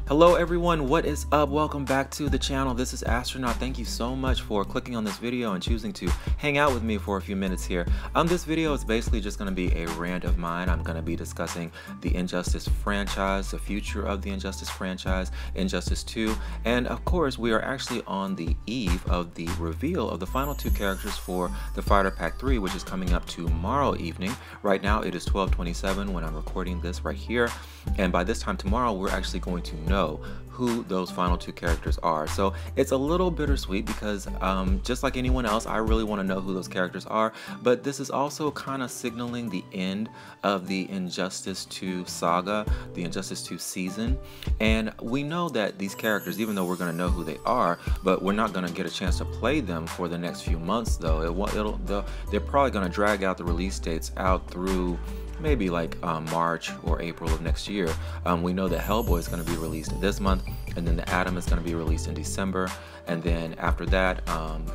Hello everyone, what is up? Welcome back to the channel. This is Astronaut. Thank you so much for clicking on this video and choosing to hang out with me for a few minutes here. This video is basically just going to be a rant of mine. I'm going to be discussing the Injustice franchise, the future of the Injustice franchise, Injustice 2, and of course we are actually on the eve of the reveal of the final two characters for the Fighter Pack 3, which is coming up tomorrow evening. Right now it is 12:27 when I'm recording this right here, and by this time tomorrow we're actually going to know who those final two characters are. So it's a little bittersweet because just like anyone else, I really want to know who those characters are, but this is also kind of signaling the end of the Injustice 2 saga, the Injustice 2 season. And we know that these characters, even though we're going to know who they are, but we're not going to get a chance to play them for the next few months though. They're probably going to drag out the release dates out through maybe like March or April of next year. We know that Hellboy is going to be released this month, and then the Atom is going to be released in December, and then after that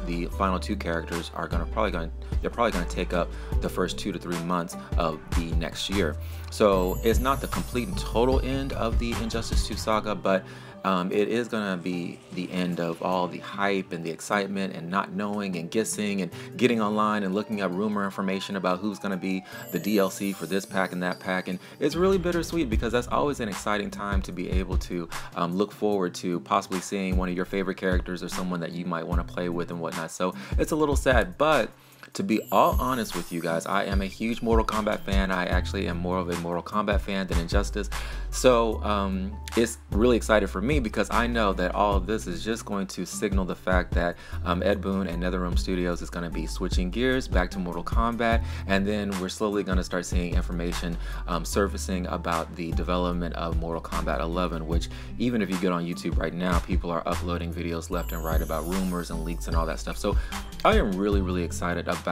the final two characters are probably going to take up the first 2 to 3 months of the next year. So it's not the complete and total end of the Injustice 2 saga, but it is going to be the end of all the hype and the excitement and not knowing and guessing and getting online and looking up rumor information about who's going to be the DLC for this pack and that pack. And it's really bittersweet because that's always an exciting time to be able to look forward to possibly seeing one of your favorite characters or someone that you might want to play with and whatnot. So it's a little sad, but to be all honest with you guys, I am a huge Mortal Kombat fan. I actually am more of a Mortal Kombat fan than Injustice. So it's really excited for me because I know that all of this is just going to signal the fact that Ed Boon and NetherRealm Studios is going to be switching gears back to Mortal Kombat, and then we're slowly going to start seeing information surfacing about the development of Mortal Kombat 11, which even if you get on YouTube right now, people are uploading videos left and right about rumors and leaks and all that stuff. So I am really excited about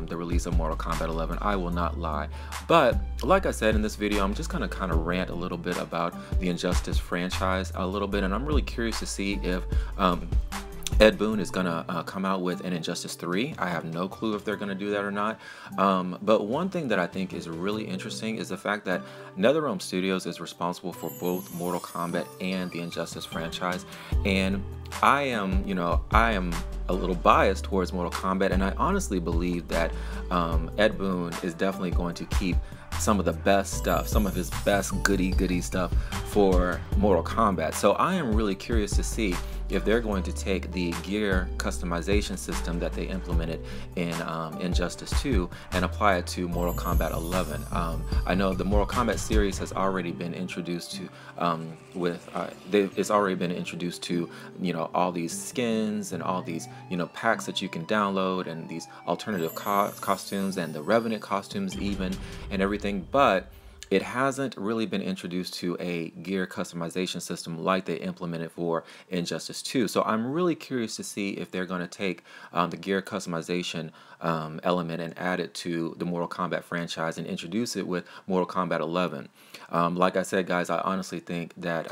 the release of Mortal Kombat 11. I will not lie. But like I said in this video, I'm just gonna kind of rant a little bit about the Injustice franchise a little bit, and I'm really curious to see if Ed Boon is gonna come out with an Injustice 3. I have no clue if they're gonna do that or not. But one thing that I think is really interesting is the fact that NetherRealm Studios is responsible for both Mortal Kombat and the Injustice franchise. And I am a little biased towards Mortal Kombat, and I honestly believe that Ed Boon is definitely going to keep some of the best stuff, some of his best goody stuff for Mortal Kombat. So I am really curious to see if they're going to take the gear customization system that they implemented in Injustice 2 and apply it to Mortal Kombat 11. I know the Mortal Kombat series has already been introduced to it's already been introduced to all these skins and all these packs that you can download and these alternative costumes and the Revenant costumes even and everything, but it hasn't really been introduced to a gear customization system like they implemented for Injustice 2. So I'm really curious to see if they're going to take the gear customization element and add it to the Mortal Kombat franchise and introduce it with Mortal Kombat 11. Like I said, guys, I honestly think that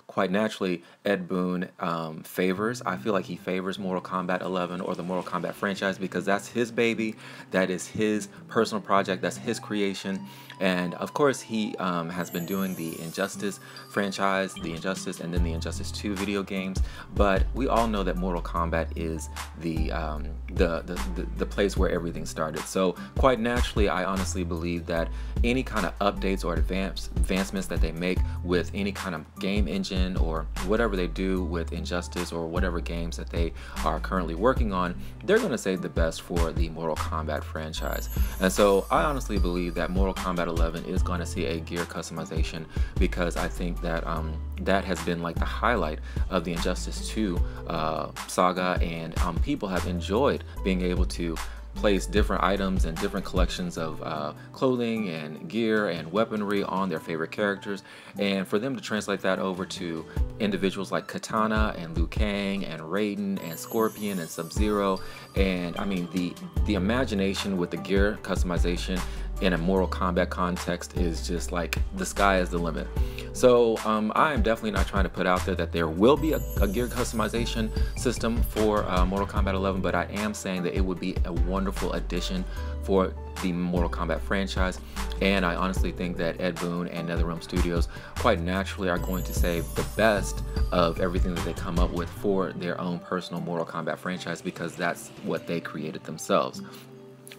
quite naturally Ed Boon I feel like he favors Mortal Kombat 11 or the Mortal Kombat franchise because that's his baby, that is his personal project, that's his creation. And of course he has been doing the Injustice franchise, the Injustice, and then the Injustice 2 video games, but we all know that Mortal Kombat is the place where everything started. So quite naturally I honestly believe that any kind of updates or advancements that they make with any kind of game engine or whatever they do with Injustice or whatever games that they are currently working on, they're going to save the best for the Mortal Kombat franchise. And so I honestly believe that Mortal Kombat 11 is going to see a gear customization because I think that that has been like the highlight of the Injustice 2 saga, and people have enjoyed being able to place different items and different collections of clothing and gear and weaponry on their favorite characters, and for them to translate that over to individuals like Katana and Liu Kang and Raiden and Scorpion and Sub-Zero, and I mean the imagination with the gear customization in a Mortal Kombat context is just like the sky is the limit. So I am definitely not trying to put out there that there will be a gear customization system for Mortal Kombat 11, but I am saying that it would be a wonderful addition for the Mortal Kombat franchise. And I honestly think that Ed Boon and NetherRealm Studios quite naturally are going to save the best of everything that they come up with for their own personal Mortal Kombat franchise, because that's what they created themselves.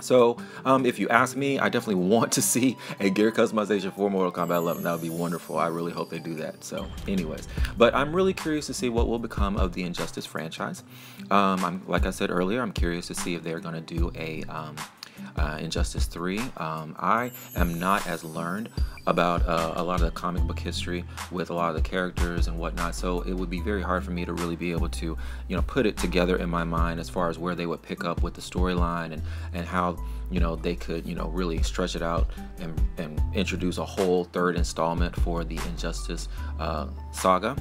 So if you ask me, I definitely want to see a gear customization for Mortal Kombat 11. That would be wonderful. I really hope they do that. So anyways, but I'm really curious to see what will become of the Injustice franchise. Like I said earlier, I'm curious to see if they're going to do a Injustice 3. I am not as learned about a lot of the comic book history with a lot of the characters and whatnot, so it would be very hard for me to really be able to, you know, put it together in my mind as far as where they would pick up with the storyline and how, you know, they could, you know, really stretch it out and introduce a whole third installment for the Injustice saga.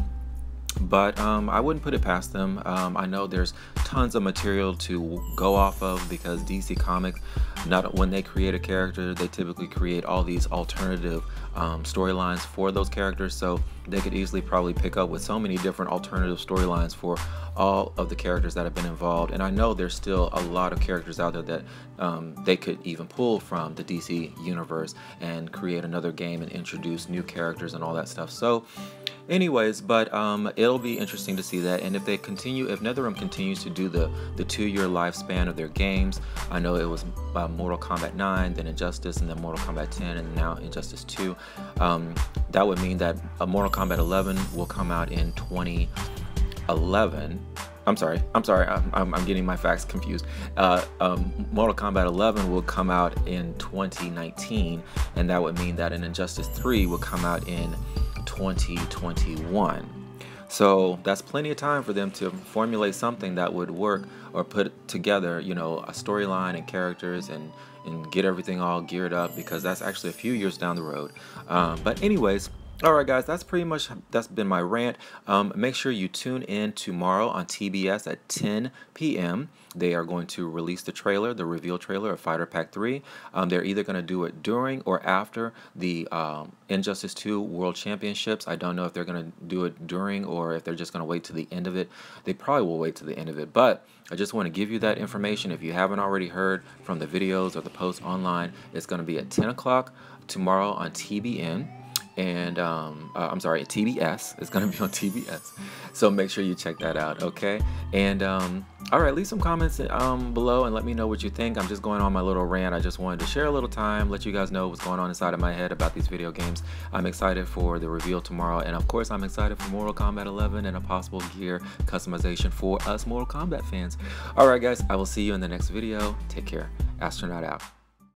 But I wouldn't put it past them. I know there's tons of material to go off of, because DC Comics, when they create a character, they typically create all these alternative storylines for those characters, so they could easily probably pick up with so many different alternative storylines for all of the characters that have been involved. And I know there's still a lot of characters out there that they could even pull from the DC universe and create another game and introduce new characters and all that stuff. So anyways, but it'll be interesting to see that. And if NetherRealm continues to do the 2-year lifespan of their games, I know it was Mortal Kombat 9, then Injustice, and then Mortal Kombat 10, and now Injustice 2. That would mean that Mortal Kombat 11 will come out in 2011. I'm sorry, I'm getting my facts confused. Mortal Kombat 11 will come out in 2019, and that would mean that an Injustice 3 will come out in 2021. So that's plenty of time for them to formulate something that would work, or put together, you know, a storyline and characters and get everything all geared up, because that's actually a few years down the road. But anyways, alright guys, that's been my rant. Make sure you tune in tomorrow on TBS at 10 p.m. They are going to release the reveal trailer of Fighter Pack 3. They're either going to do it during or after the Injustice 2 World Championships. I don't know if they're going to do it during or if they're just going to wait to the end of it. They probably will wait to the end of it, but I just want to give you that information. If you haven't already heard from the videos or the posts online, it's going to be at 10 o'clock tomorrow on TBN. And I'm sorry, TBS. It's gonna be on TBS, so make sure you check that out, okay? And all right, leave some comments below and let me know what you think. I'm just going on my little rant. I just wanted to share a little time, let you guys know what's going on inside of my head about these video games. I'm excited for the reveal tomorrow, and of course I'm excited for Mortal Kombat 11 and a possible gear customization for us Mortal Kombat fans. All right guys, I will see you in the next video. Take care. Astronaut out.